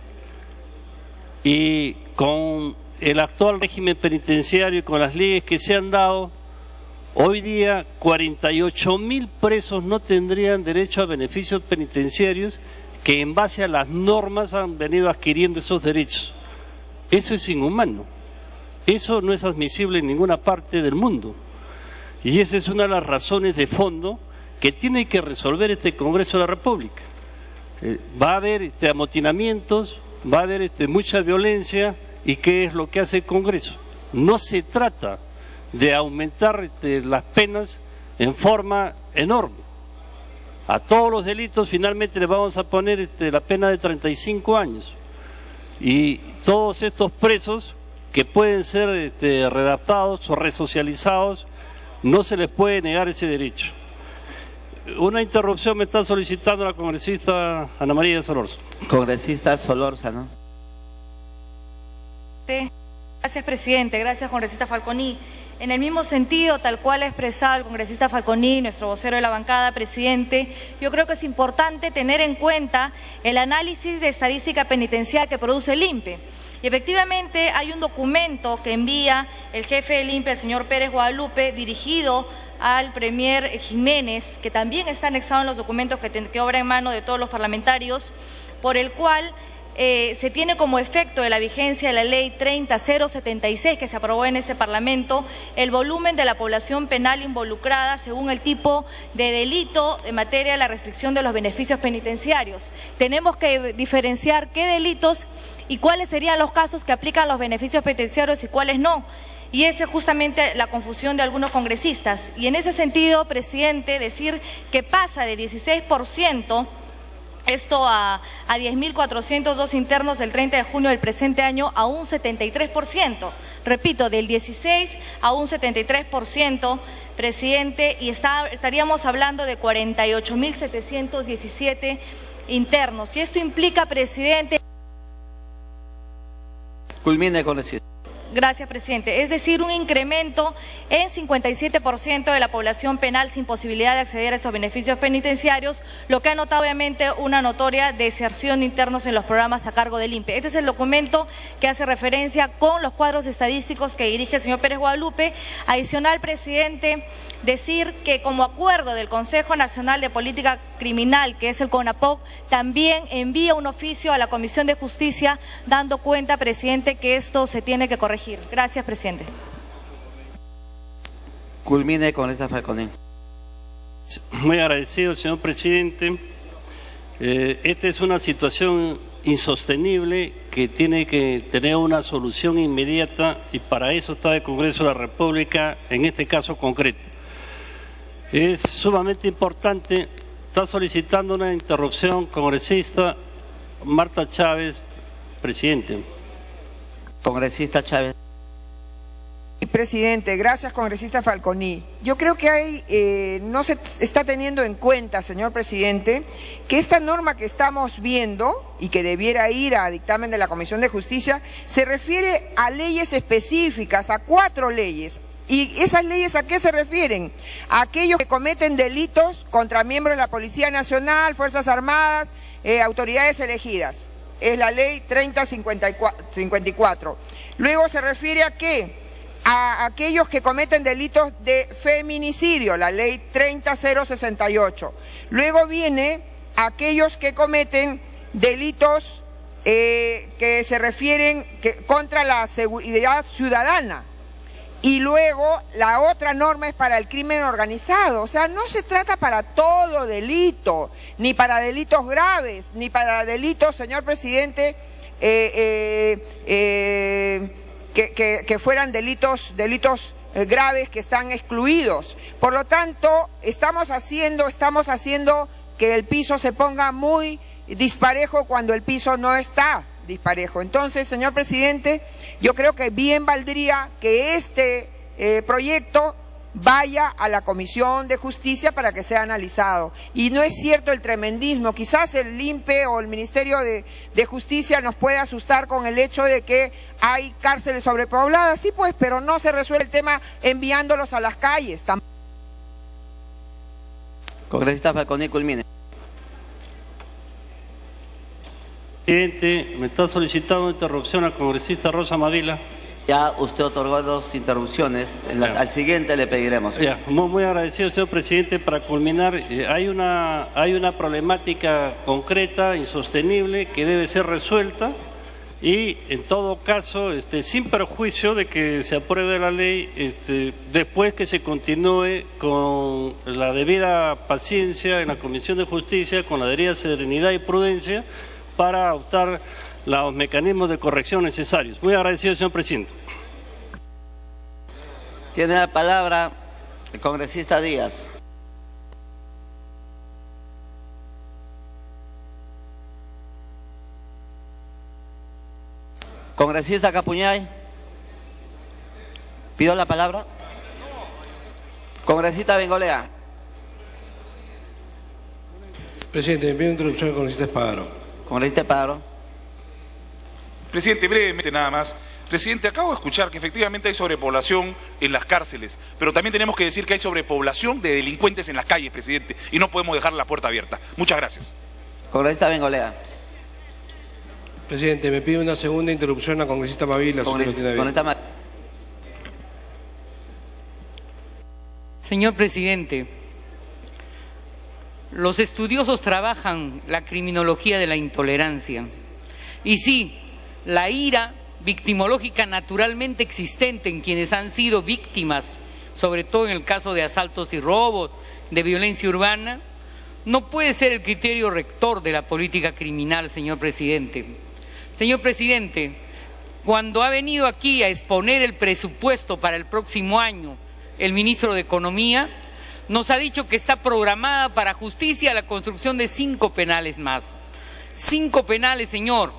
y con el actual régimen penitenciario y con las leyes que se han dado, hoy día 48.000 presos no tendrían derecho a beneficios penitenciarios que en base a las normas han venido adquiriendo esos derechos. Eso es inhumano, eso no es admisible en ninguna parte del mundo, y esa es una de las razones de fondo que tiene que resolver este Congreso de la República. Va a haber amotinamientos, va a haber mucha violencia, ¿y qué es lo que hace el Congreso? No se trata de aumentar las penas en forma enorme. A todos los delitos finalmente le vamos a poner la pena de 35 años. Y todos estos presos que pueden ser readaptados o resocializados, no se les puede negar ese derecho. Una interrupción me está solicitando la congresista Ana María Solórzano. Congresista Solórzano. Gracias, presidente. Gracias, congresista Falconi. En el mismo sentido, tal cual ha expresado el congresista Falconi, nuestro vocero de la bancada, presidente, yo creo que es importante tener en cuenta el análisis de estadística penitenciaria que produce el INPE. Y efectivamente hay un documento que envía el jefe del INPE, el señor Pérez Guadalupe, dirigido al premier Jiménez, que también está anexado en los documentos que obra en mano de todos los parlamentarios, por el cual se tiene como efecto de la vigencia de la ley 30076 que se aprobó en este Parlamento el volumen de la población penal involucrada según el tipo de delito en materia de la restricción de los beneficios penitenciarios. Tenemos que diferenciar qué delitos y cuáles serían los casos que aplican los beneficios penitenciarios y cuáles no. Y esa es justamente la confusión de algunos congresistas. Y en ese sentido, presidente, decir que pasa de 16%, esto a 10.402 internos del 30 de junio del presente año a un 73%. Repito, del 16 a un 73%, presidente, y estaríamos hablando de 48.717 internos. Y esto implica, presidente... Culmine, congresista. Gracias, presidente. Es decir, un incremento en 57% de la población penal sin posibilidad de acceder a estos beneficios penitenciarios, lo que ha notado obviamente una notoria deserción de internos en los programas a cargo del INPE. Este es el documento que hace referencia con los cuadros estadísticos que dirige el señor Pérez Guadalupe. Adicional, presidente, decir que como acuerdo del Consejo Nacional de Política Criminal, que es el CONAPOC, también envía un oficio a la Comisión de Justicia dando cuenta, presidente, que esto se tiene que corregir. Gracias, presidente. Culmine con esta Falconi. Muy agradecido, señor presidente. Esta es una situación insostenible que tiene que tener una solución inmediata y para eso está el Congreso de la República en este caso concreto. Es sumamente importante. Está solicitando una interrupción, congresista Marta Chávez, presidente. Congresista Chávez. Presidente, gracias, congresista Falconi. Yo creo que no se está teniendo en cuenta, señor presidente, que esta norma que estamos viendo y que debiera ir a dictamen de la Comisión de Justicia se refiere a leyes específicas, a 4 leyes. ¿Y esas leyes a qué se refieren? A aquellos que cometen delitos contra miembros de la Policía Nacional, Fuerzas Armadas, autoridades elegidas. Es la ley 3054. Luego se refiere a qué? A aquellos que cometen delitos de feminicidio, la ley 30068. Luego viene a aquellos que cometen delitos que se refieren contra la seguridad ciudadana. Y luego la otra norma es para el crimen organizado. O sea, no se trata para todo delito, ni para delitos graves, ni para delitos, señor presidente, que fueran delitos graves que están excluidos. Por lo tanto, estamos haciendo que el piso se ponga muy disparejo cuando el piso no está disparejo. Entonces, señor presidente, yo creo que bien valdría que este proyecto vaya a la Comisión de Justicia para que sea analizado. Y no es cierto el tremendismo. Quizás el INPE o el Ministerio de Justicia nos puede asustar con el hecho de que hay cárceles sobrepobladas. Sí, pues, pero no se resuelve el tema enviándolos a las calles. Congresista Falconi, culmine. Presidente, me está solicitando interrupción al congresista Rosa Mavila. Ya usted otorgó 2 interrupciones. Al siguiente le pediremos. Ya, muy agradecido, señor presidente. Para culminar, hay una problemática concreta, insostenible, que debe ser resuelta y en todo caso, sin perjuicio de que se apruebe la ley, después que se continúe con la debida paciencia en la Comisión de Justicia, con la debida serenidad y prudencia para adoptar los mecanismos de corrección necesarios. Muy agradecido, señor presidente. Tiene la palabra el congresista Díaz. Congresista Capuñay, pido la palabra. Congresista Bengolea. Presidente, me pido introducción al congresista Espadaro. Congresista Espadaro. Presidente, brevemente nada más. Presidente, acabo de escuchar que efectivamente hay sobrepoblación en las cárceles, pero también tenemos que decir que hay sobrepoblación de delincuentes en las calles, presidente, y no podemos dejar la puerta abierta. Muchas gracias. Congresista Bengolea. Presidente, me pide una segunda interrupción a congresista Mavila. Señor presidente, los estudiosos trabajan la criminología de la intolerancia. Y sí, la ira victimológica naturalmente existente en quienes han sido víctimas, sobre todo en el caso de asaltos y robos, de violencia urbana, no puede ser el criterio rector de la política criminal, señor presidente. Señor presidente, cuando ha venido aquí a exponer el presupuesto para el próximo año, el ministro de Economía nos ha dicho que está programada para justicia la construcción de 5 penales más. 5 penales, señor,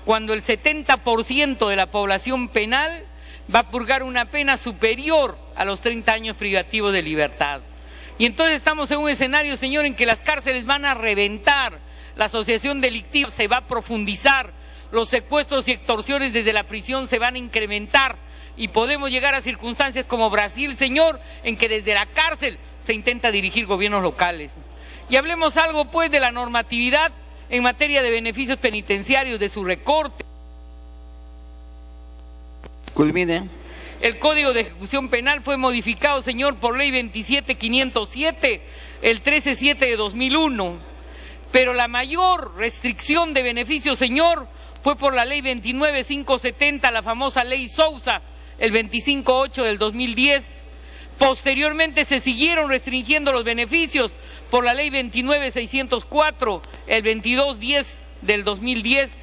cuando el 70% de la población penal va a purgar una pena superior a los 30 años privativos de libertad. Y entonces estamos en un escenario, señor, en que las cárceles van a reventar, la asociación delictiva se va a profundizar, los secuestros y extorsiones desde la prisión se van a incrementar y podemos llegar a circunstancias como Brasil, señor, en que desde la cárcel se intenta dirigir gobiernos locales. Y hablemos algo, pues, de la normatividad en materia de beneficios penitenciarios, de su recorte. Culmine. El Código de Ejecución Penal fue modificado, señor, por Ley 27507, el 13/7 de 2001. Pero la mayor restricción de beneficios, señor, fue por la Ley 29570, la famosa Ley Sousa, el 25/8 del 2010. Posteriormente se siguieron restringiendo los beneficios por la Ley 29604, el 22/10 del 2010.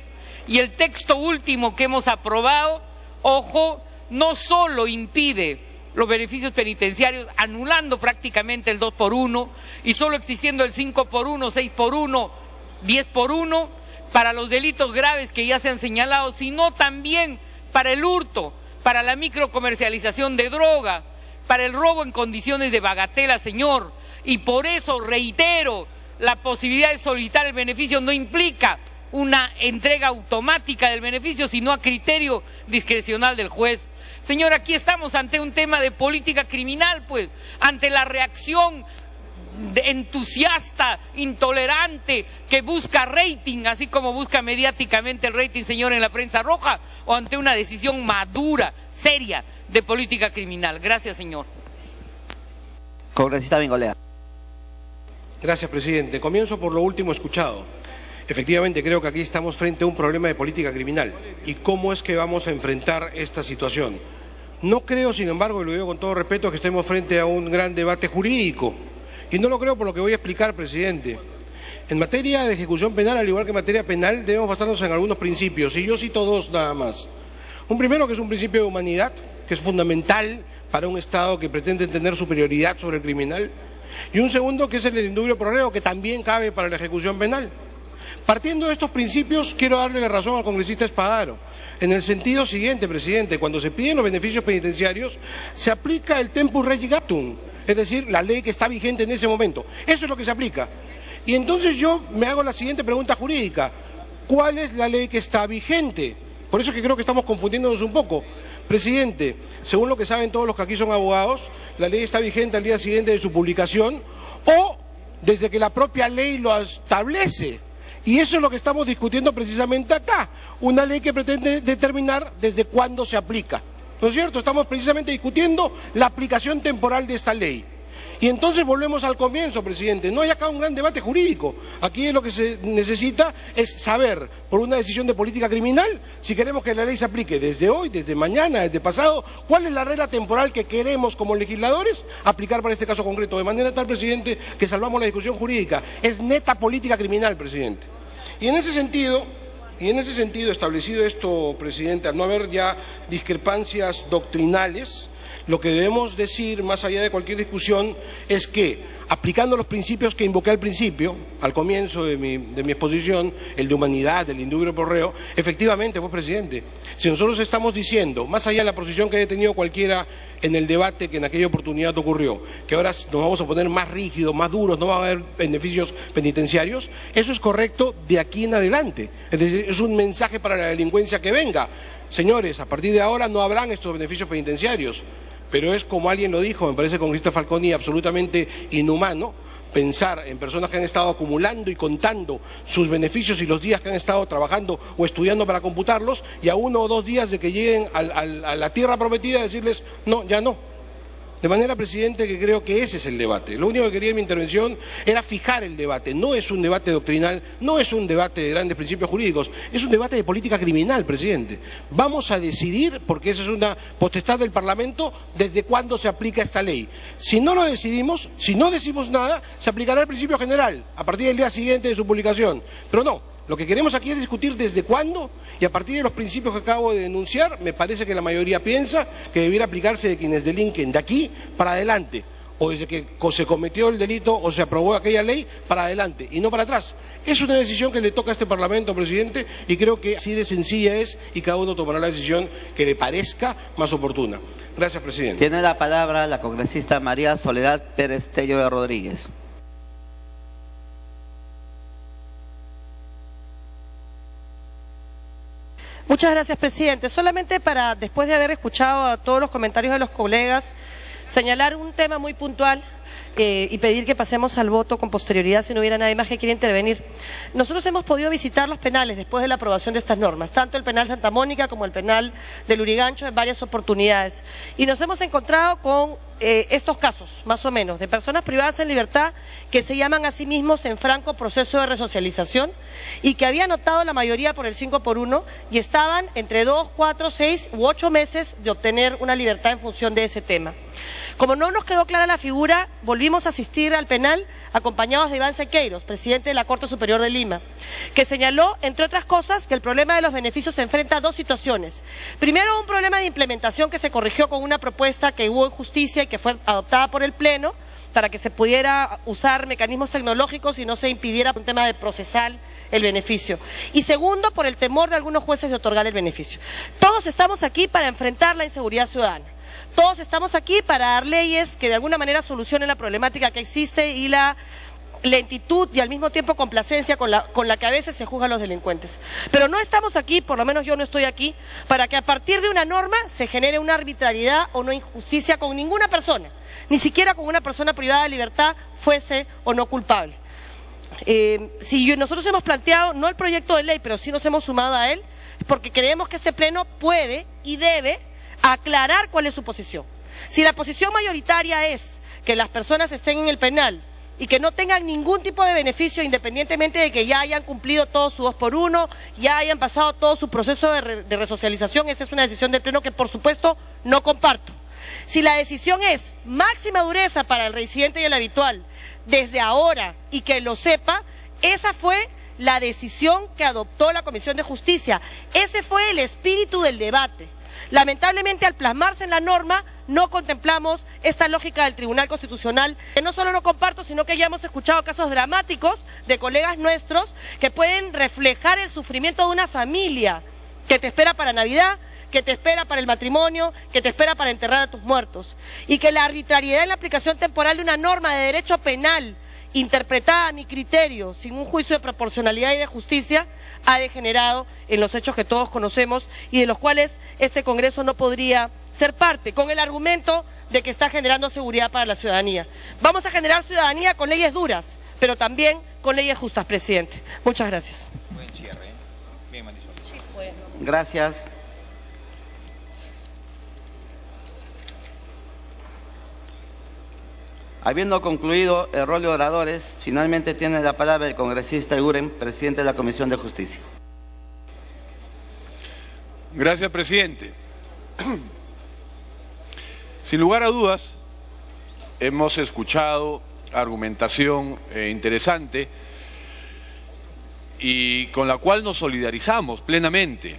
Y el texto último que hemos aprobado, ojo, no solo impide los beneficios penitenciarios, anulando prácticamente el 2x1 y solo existiendo el 5x1, 6x1, 10x1 para los delitos graves que ya se han señalado, sino también para el hurto, para la microcomercialización de droga, para el robo en condiciones de bagatela, señor. Y por eso reitero, la posibilidad de solicitar el beneficio no implica una entrega automática del beneficio, sino a criterio discrecional del juez. Señor, aquí estamos ante un tema de política criminal, pues, ante la reacción entusiasta, intolerante, que busca rating, así como busca mediáticamente el rating, señor, en la prensa roja, o ante una decisión madura, seria, de política criminal. Gracias, señor. Congresista Bengolea. Gracias, presidente. Comienzo por lo último escuchado. Efectivamente, creo que aquí estamos frente a un problema de política criminal. ¿Y cómo es que vamos a enfrentar esta situación? No creo, sin embargo, y lo digo con todo respeto, que estemos frente a un gran debate jurídico. Y no lo creo por lo que voy a explicar, presidente. En materia de ejecución penal, al igual que en materia penal, debemos basarnos en algunos principios. Y yo cito 2 nada más. Un primero, que es un principio de humanidad, que es fundamental para un Estado que pretende tener superioridad sobre el criminal. Y un segundo, que es el del indubio pro reo, que también cabe para la ejecución penal. Partiendo de estos principios, quiero darle la razón al congresista Espadaro, en el sentido siguiente, presidente: cuando se piden los beneficios penitenciarios, se aplica el tempus regigatum, es decir, la ley que está vigente en ese momento. Eso es lo que se aplica. Y entonces yo me hago la siguiente pregunta jurídica: ¿cuál es la ley que está vigente? Por eso es que creo que estamos confundiéndonos un poco. Presidente, según lo que saben todos los que aquí son abogados, la ley está vigente al día siguiente de su publicación o desde que la propia ley lo establece. Y eso es lo que estamos discutiendo precisamente acá, una ley que pretende determinar desde cuándo se aplica. ¿No es cierto? Estamos precisamente discutiendo la aplicación temporal de esta ley. Y entonces volvemos al comienzo, presidente. No hay acá un gran debate jurídico. Aquí lo que se necesita es saber, por una decisión de política criminal, si queremos que la ley se aplique desde hoy, desde mañana, desde pasado, cuál es la regla temporal que queremos como legisladores aplicar para este caso concreto. De manera tal, presidente, que salvamos la discusión jurídica. Es neta política criminal, presidente. Y en ese sentido, establecido esto, presidente, al no haber ya discrepancias doctrinales, lo que debemos decir, más allá de cualquier discusión, es que, aplicando los principios que invoqué al principio, al comienzo de mi exposición, el de humanidad, el de indubio pro reo, efectivamente, pues, presidente, si nosotros estamos diciendo, más allá de la posición que haya tenido cualquiera en el debate que en aquella oportunidad ocurrió, que ahora nos vamos a poner más rígidos, más duros, no va a haber beneficios penitenciarios, eso es correcto de aquí en adelante. Es decir, es un mensaje para la delincuencia que venga. Señores, a partir de ahora no habrán estos beneficios penitenciarios. Pero es, como alguien lo dijo, me parece, congresista Falconi, absolutamente inhumano pensar en personas que han estado acumulando y contando sus beneficios y los días que han estado trabajando o estudiando para computarlos, y a 1 o 2 días de que lleguen a la tierra prometida decirles, no, ya no. De manera, presidente, que creo que ese es el debate. Lo único que quería en mi intervención era fijar el debate. No es un debate doctrinal, no es un debate de grandes principios jurídicos, es un debate de política criminal, presidente. Vamos a decidir, porque esa es una potestad del Parlamento, desde cuándo se aplica esta ley. Si no lo decidimos, si no decimos nada, se aplicará el principio general, a partir del día siguiente de su publicación. Pero no. Lo que queremos aquí es discutir desde cuándo, y a partir de los principios que acabo de denunciar, me parece que la mayoría piensa que debiera aplicarse de quienes delinquen de aquí para adelante, o desde que se cometió el delito o se aprobó aquella ley para adelante y no para atrás. Es una decisión que le toca a este Parlamento, presidente, y creo que así de sencilla es, y cada uno tomará la decisión que le parezca más oportuna. Gracias, presidente. Tiene la palabra la congresista María Soledad Pérez Tello de Rodríguez. Muchas gracias, presidente. Solamente para, después de haber escuchado a todos los comentarios de los colegas, señalar un tema muy puntual y pedir que pasemos al voto con posterioridad si no hubiera nadie más que quiera intervenir. Nosotros hemos podido visitar los penales después de la aprobación de estas normas, tanto el penal Santa Mónica como el penal del Lurigancho en varias oportunidades. Y nos hemos encontrado con estos casos, más o menos, de personas privadas en libertad que se llaman a sí mismos en franco proceso de resocialización y que habían optado la mayoría por el 5x1 y estaban entre 2, 4, 6 u 8 meses de obtener una libertad en función de ese tema. Como no nos quedó clara la figura, volvimos a asistir al penal acompañados de Iván Sequeiros, presidente de la Corte Superior de Lima, que señaló, entre otras cosas, que el problema de los beneficios se enfrenta a 2 situaciones. Primero, un problema de implementación que se corrigió con una propuesta que hubo en justicia y que fue adoptada por el Pleno para que se pudiera usar mecanismos tecnológicos y no se impidiera un tema de procesal el beneficio. Y segundo, por el temor de algunos jueces de otorgar el beneficio. Todos estamos aquí para enfrentar la inseguridad ciudadana. Todos estamos aquí para dar leyes que de alguna manera solucionen la problemática que existe y la lentitud y al mismo tiempo complacencia con la que a veces se juzgan los delincuentes. Pero no estamos aquí, por lo menos yo no estoy aquí, para que a partir de una norma se genere una arbitrariedad o una injusticia con ninguna persona, ni siquiera con una persona privada de libertad, fuese o no culpable. Nosotros hemos planteado, no el proyecto de ley, pero sí nos hemos sumado a él, porque creemos que este Pleno puede y debe aclarar cuál es su posición. Si la posición mayoritaria es que las personas estén en el penal y que no tengan ningún tipo de beneficio independientemente de que ya hayan cumplido todo su 2x1, ya hayan pasado todo su proceso de resocialización, esa es una decisión del Pleno que por supuesto no comparto. Si la decisión es máxima dureza para el reincidente y el habitual desde ahora y que lo sepa, esa fue la decisión que adoptó la Comisión de Justicia, ese fue el espíritu del debate. Lamentablemente, al plasmarse en la norma, no contemplamos esta lógica del Tribunal Constitucional, que no solo no comparto, sino que ya hemos escuchado casos dramáticos de colegas nuestros que pueden reflejar el sufrimiento de una familia que te espera para Navidad, que te espera para el matrimonio, que te espera para enterrar a tus muertos. Y que la arbitrariedad en la aplicación temporal de una norma de derecho penal, interpretada a mi criterio, sin un juicio de proporcionalidad y de justicia, ha degenerado en los hechos que todos conocemos y de los cuales este Congreso no podría ser parte, con el argumento de que está generando seguridad para la ciudadanía. Vamos a generar ciudadanía con leyes duras, pero también con leyes justas, presidente. Muchas gracias. Buen cierre. Bien, Marisol. Gracias. Habiendo concluido el rol de oradores, finalmente tiene la palabra el congresista Eguren, presidente de la Comisión de Justicia. Gracias, presidente. Sin lugar a dudas, hemos escuchado argumentación interesante y con la cual nos solidarizamos plenamente.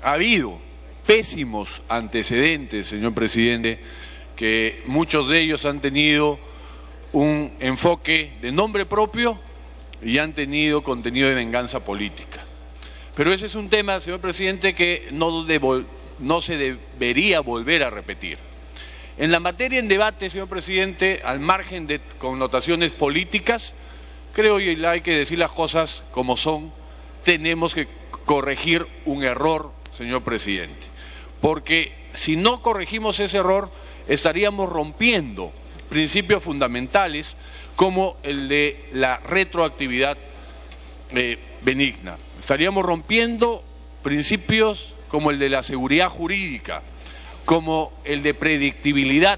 Ha habido pésimos antecedentes, señor presidente, que muchos de ellos han tenido un enfoque de nombre propio y han tenido contenido de venganza política. Pero ese es un tema, señor presidente, que no se debería volver a repetir. En la materia en debate, señor presidente, al margen de connotaciones políticas, creo que hay que decir las cosas como son, tenemos que corregir un error, señor presidente, porque si no corregimos ese error, estaríamos rompiendo principios fundamentales como el de la retroactividad benigna. Estaríamos rompiendo principios como el de la seguridad jurídica, como el de predictibilidad.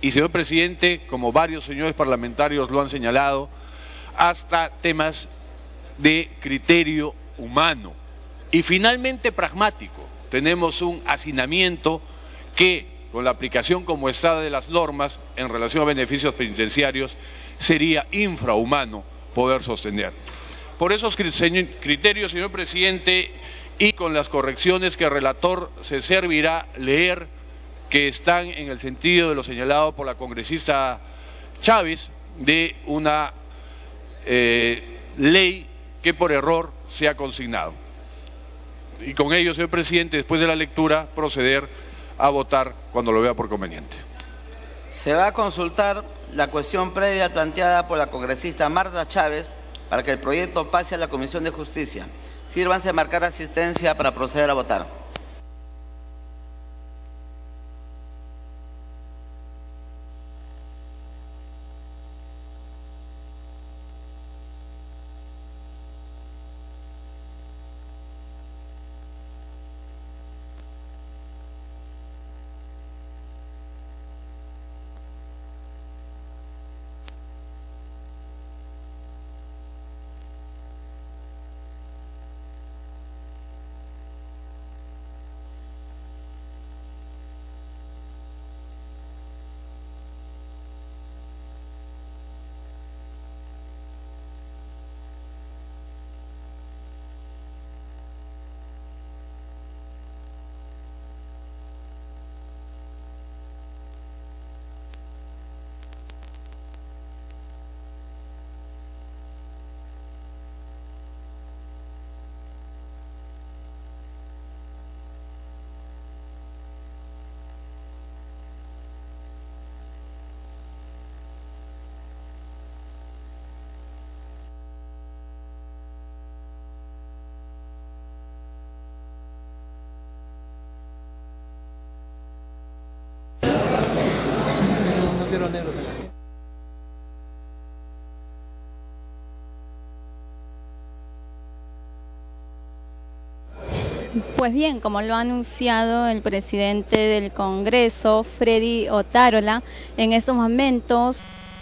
Y, señor presidente, como varios señores parlamentarios lo han señalado, hasta temas de criterio humano. Y finalmente pragmático. Tenemos un hacinamiento que, con la aplicación como está de las normas en relación a beneficios penitenciarios, sería infrahumano poder sostener. Por esos criterios, señor presidente, y con las correcciones que el relator se servirá leer, que están en el sentido de lo señalado por la congresista Chávez, de una ley que por error se ha consignado. Y con ello, señor presidente, después de la lectura, proceder a votar cuando lo vea por conveniente. Se va a consultar la cuestión previa planteada por la congresista Marta Chávez para que el proyecto pase a la Comisión de Justicia. Sírvanse a marcar asistencia para proceder a votar. Pues bien, como lo ha anunciado el presidente del Congreso, Freddy Otárola, en estos momentos